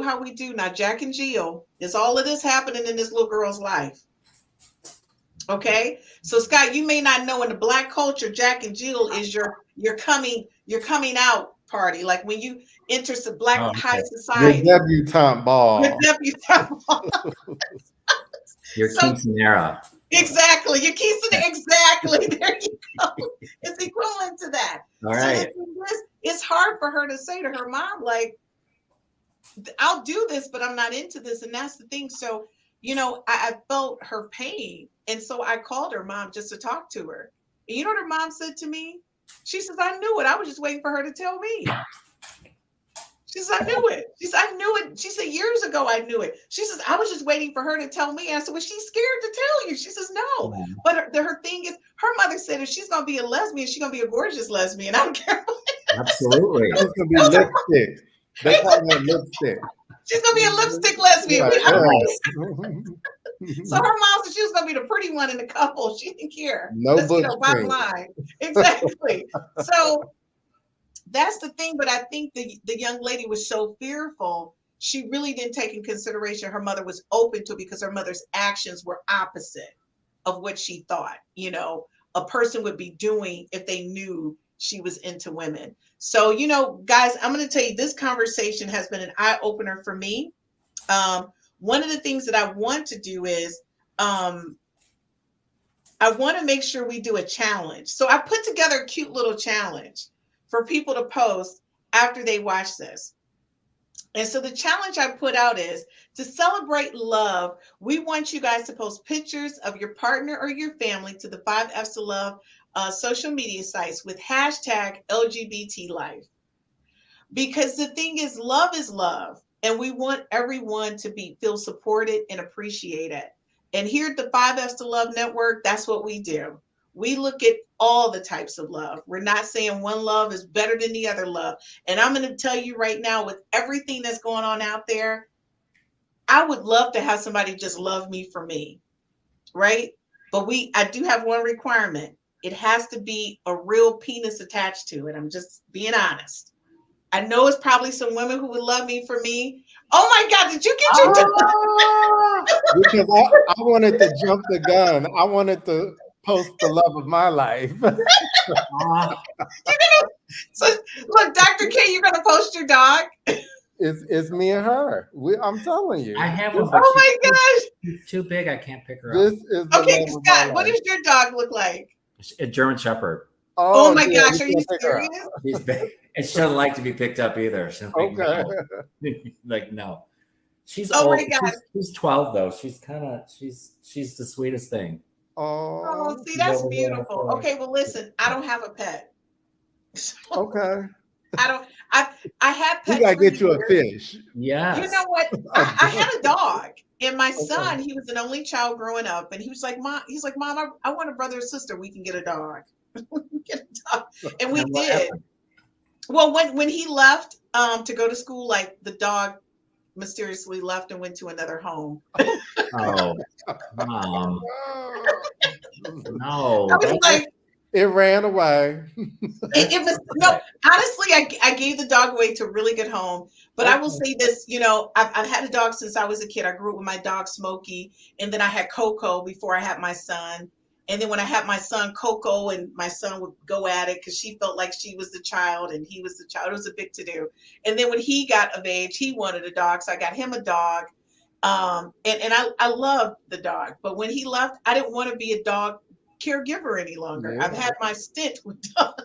how we do now, Jack and Jill, is all of this happening in this little girl's life. Okay. So Scott, you may not know, in the Black culture, Jack and Jill is your coming out party. Like when you enter the Black high society. Your debutante ball. Your debutante ball. Your quinceanera. Exactly. Your quinceanera. Exactly. There you go. It's equivalent to that. All right. So it's hard for her to say to her mom, like, I'll do this, but I'm not into this. And that's the thing. So, you know, I felt her pain. And so I called her mom just to talk to her. And you know what her mom said to me? She says, I knew it. I was just waiting for her to tell me. She says, I knew it. She said, I knew it. She said, years ago, I knew it. She says, I was just waiting for her to tell me. And I said, well, she's scared to tell you. She says, no. But her thing is, her mother said, if she's going to be a lesbian, she's going to be a gorgeous lesbian. I don't care. Absolutely. She's going to be lipstick. They call her lipstick. She's going to be a lipstick lesbian. Right. So her mom said she was going to be the pretty one in the couple. She didn't care. No book. Bottom line. Exactly. So that's the thing. But I think the young lady was so fearful. She really didn't take in consideration her mother was open to it, because her mother's actions were opposite of what she thought, you know, a person would be doing if they knew she was into women. So, you know, guys, I'm going to tell you, this conversation has been an eye opener for me. One of the things that I want to do is I want to make sure we do a challenge. So I put together a cute little challenge for people to post after they watch this. And so the challenge I put out is to celebrate love. We want you guys to post pictures of your partner or your family to the 5Fs to Love social media sites with hashtag LGBT life. Because the thing is love, and we want everyone to feel supported and appreciated. And here at the 5Fs to Love Network, that's what we do. We look at all the types of love. We're not saying one love is better than the other love. And I'm going to tell you right now, with everything that's going on out there, I would love to have somebody just love me for me, right? But I do have one requirement. It has to be a real penis attached to it. I'm just being honest. I know it's probably some women who would love me for me. Oh my God, did you get your Because I wanted to jump the gun. I wanted to post the love of my life. So look, Dr. K, you're gonna post your dog? It's me and her. I'm telling you. I have one, but Oh my gosh. she's too big. I can't pick her up. This is the Okay, love of my Scott, what life. does your dog look like? A German Shepherd. Oh my yeah, gosh, are you can't pick her up. serious? She's big. And she doesn't like to be picked up either. She's like, Okay. no. Like, no. She's Oh old. my God. She's 12 though. She's the sweetest thing. Oh, see, she's that's over there. beautiful. Okay, well, listen, I don't have a pet. Okay. I have pets. You gotta for get you a years. fish. Yes. You know what? I had a dog, and my son, he was an only child growing up, and he was like, Mom, I want a brother or sister. We can get a dog. Get a dog. And we did. Happened? Well, when he left to go to school, like the dog mysteriously left and went to another home. Oh, Mom. No. I was like, It ran away. it was no. Honestly, I gave the dog away to a really good home. But I will say this, I've had a dog since I was a kid. I grew up with my dog Smokey, and then I had Coco before I had my son. And then when I had my son, Coco and my son would go at it because she felt like she was the child and he was the child. It was a big to do. And then when he got of age, he wanted a dog, so I got him a dog. And I loved the dog, but when he left, I didn't want to be a dog caregiver any longer. Yeah. I've had my stint with dogs.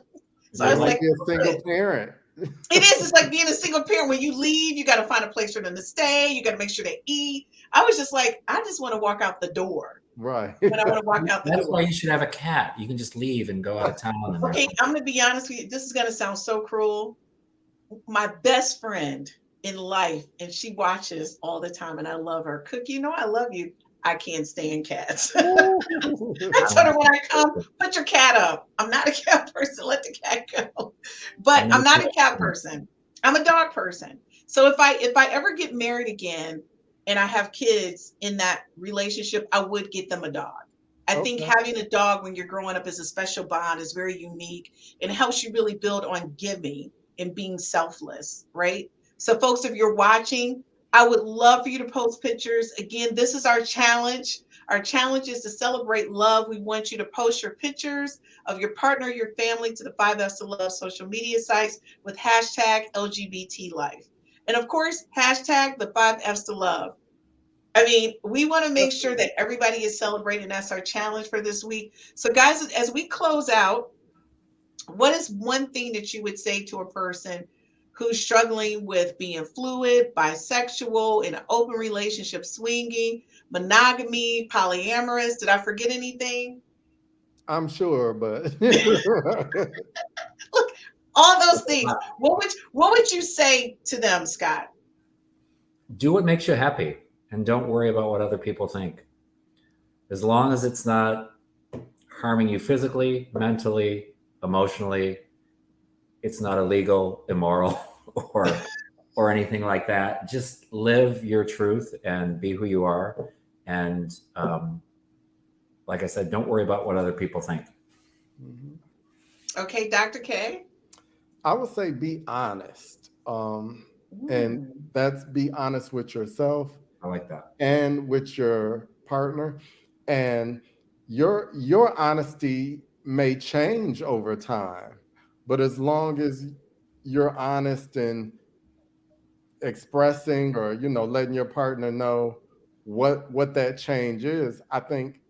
So I It's was like like, a single parent. it is. It's like being a single parent. When you leave, you got to find a place for them to stay. You got to make sure they eat. I was just like, I just want to walk out the door. Right. When I want to walk out the That's door. why you should have a cat. You can just leave and go out of town. And Okay, I'm going to be honest with you. This is going to sound so cruel. My best friend in life, and she watches all the time, and I love her. Cookie, I love you. I can't stand cats. I told her when I come, put your cat up. I'm not a cat person. Let the cat go. But I'm not a cat person. I'm a dog person. So if I ever get married again and I have kids in that relationship, I would get them a dog. I think having a dog when you're growing up is a special bond, is very unique, and helps you really build on giving and being selfless, right? So folks, if you're watching, I would love for you to post pictures. Again, this is our challenge. Our challenge is to celebrate love. We want you to post your pictures of your partner, your family to the 5Fs to Love social media sites with hashtag LGBT life. And of course, hashtag the 5Fs to Love. I mean, we want to make sure that everybody is celebrating. That's our challenge for this week. So guys, as we close out, what is one thing that you would say to a person who's struggling with being fluid, bisexual, in an open relationship, swinging, monogamy, polyamorous? Did I forget anything? I'm sure, but Look, all those things. What would you say to them, Scott? Do what makes you happy and don't worry about what other people think. As long as it's not harming you physically, mentally, emotionally, it's not illegal, immoral, or anything like that. Just live your truth and be who you are. And like I said, don't worry about what other people think. Okay, Dr. K. I would say be honest. And that's be honest with yourself. I like that. And with your partner. And your honesty may change over time, but as long as you're honest and expressing or letting your partner know what that change is, I think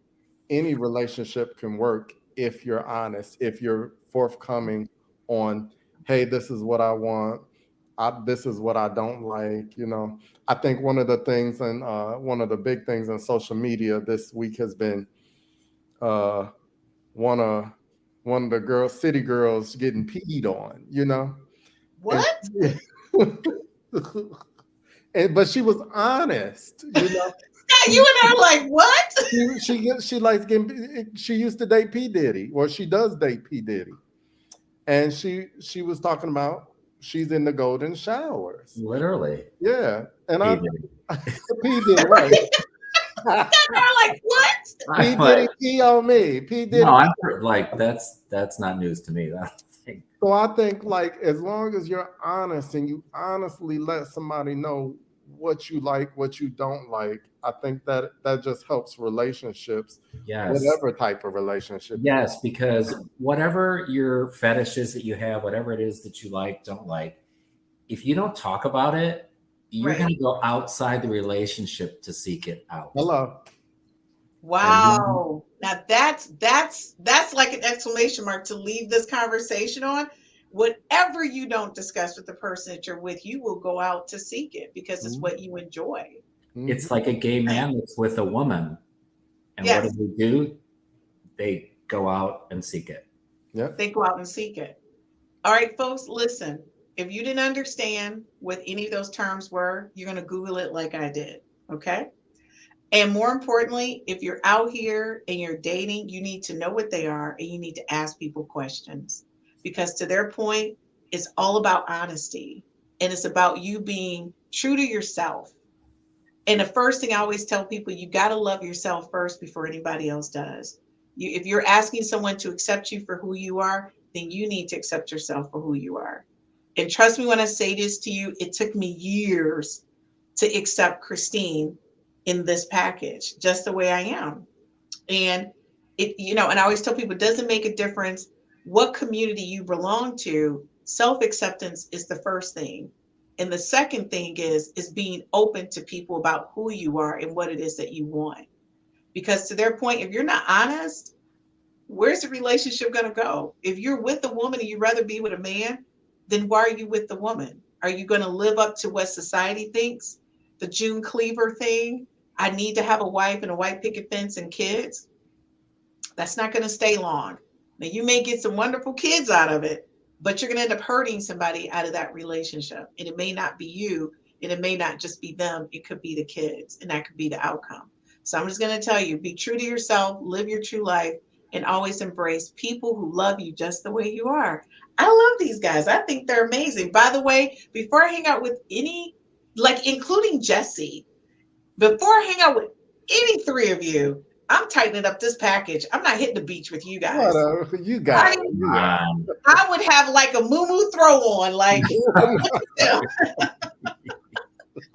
any relationship can work if you're honest, if you're forthcoming on, hey, this is what I want. This is what I don't like. I think one of the things and one of the big things in social media this week has been uh, one of the city girls getting peed on. And What? but she was honest. Yeah, you and her are like, what? She likes getting. She used to date P Diddy, or she does date P Diddy, and she was talking about she's in the golden showers. Literally. Yeah, and He I did. P Diddy, right? They're like, what? P Diddy pee on me. P Diddy. No, I'm like that's not news to me. That's the thing. So I think like as long as you're honest and you honestly let somebody know what you like, what you don't like, I think that just helps relationships, Yes. whatever type of relationship. Yes, because whatever your fetish is that you have, whatever it is that you like, don't like, if you don't talk about it, you're Right. going to go outside the relationship to seek it out. Hello. Wow. Now that's like an exclamation mark to leave this conversation on. Whatever you don't discuss with the person that you're with, you will go out to seek it because it's what you enjoy. It's like a gay man that's with a woman. And Yes. what do? They go out and seek it. Yep. They go out and seek it. All right, folks, listen. If you didn't understand what any of those terms were, you're going to Google it like I did. Okay. And more importantly, if you're out here and you're dating, you need to know what they are and you need to ask people questions. Because to their point, it's all about honesty and it's about you being true to yourself. And the first thing I always tell people, you got to love yourself first before anybody else does. If you're asking someone to accept you for who you are, then you need to accept yourself for who you are. And trust me when I say this to you, it took me years to accept Christine in this package, just the way I am. And and I always tell people, it doesn't make a difference what community you belong to. Self-acceptance is the first thing. And the second thing is being open to people about who you are and what it is that you want. Because to their point, if you're not honest, where's the relationship going to go? If you're with a woman and you'd rather be with a man, then why are you with the woman? Are you going to live up to what society thinks? The June Cleaver thing? I need to have a wife and a white picket fence and kids. That's not going to stay long. Now, you may get some wonderful kids out of it, but you're going to end up hurting somebody out of that relationship. And it may not be you, and it may not just be them. It could be the kids, and that could be the outcome. So I'm just going to tell you, be true to yourself, live your true life, and always embrace people who love you just the way you are. I love these guys. I think they're amazing. By the way, before I hang out with any, like including Jessie, before I hang out with any three of you, I'm tightening up this package. I'm not hitting the beach with you guys. You got it. I would have like a moo-moo throw on. Like,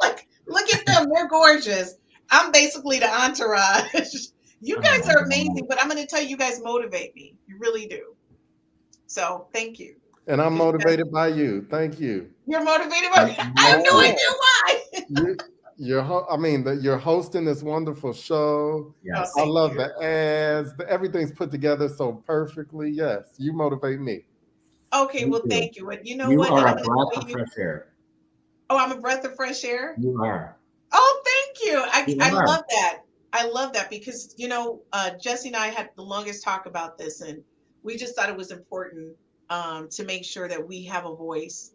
like, look at them. They're gorgeous. I'm basically the entourage. You guys are amazing, but I'm going to tell you, you guys motivate me. You really do. So thank you. And I'm motivated by you. Thank you. You're motivated by me. I have no idea why. You're hosting this wonderful show. Yes. I love the ads. Everything's put together so perfectly. Yes, you motivate me. Okay, well, thank you. And you know You what? are a breath of fresh air. Oh, I'm a breath of fresh air? You are. Oh, thank you. I love that. I love that because, Jessie and I had the longest talk about this, and we just thought it was important to make sure that we have a voice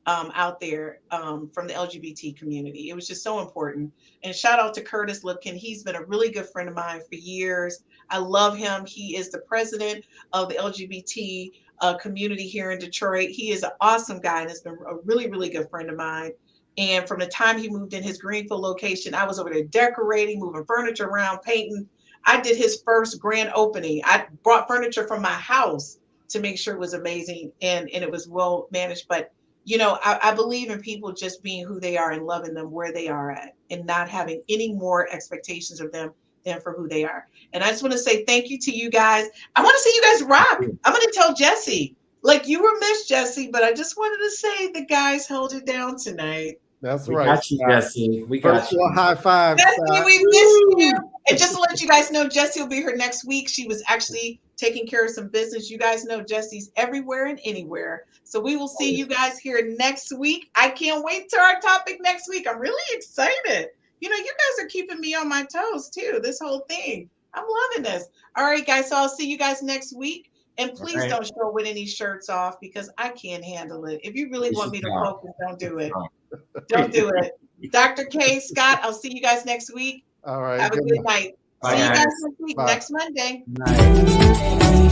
out there from the LGBT community. It was just so important. And shout out to Curtis Lipkin. He's been a really good friend of mine for years. I love him. He is the president of the LGBT community here in Detroit. He is an awesome guy and has been a really, really good friend of mine. And from the time he moved in his Greenfield location, I was over there decorating, moving furniture around, painting. I did his first grand opening. I brought furniture from my house to make sure it was amazing and it was well managed. But, I believe in people just being who they are and loving them where they are at and not having any more expectations of them than for who they are. And I just want to say thank you to you guys. I want to see you guys rock. I'm going to tell Jessie, like you were missed, Jessie, but I just wanted to say the guys held it down tonight. That's We right. got you, Scott. Jesse. We got Virtual you. high five, Jessie, Scott. we missed you. And just to let you guys know, Jessie will be here next week. She was actually taking care of some business. You guys know Jessie's everywhere and anywhere. So we will see you guys here next week. I can't wait to our topic next week. I'm really excited. You know, you guys are keeping me on my toes too, this whole thing. I'm loving this. All right, guys. So I'll see you guys next week. And please right. don't show with any shirts off because I can't handle it. If you really want me to focus, don't do it. Don't do it. Dr. K, Scott, I'll see you guys next week. All right. Have a good night. Bye, See you guys. guys next week, Bye. next Monday. Night.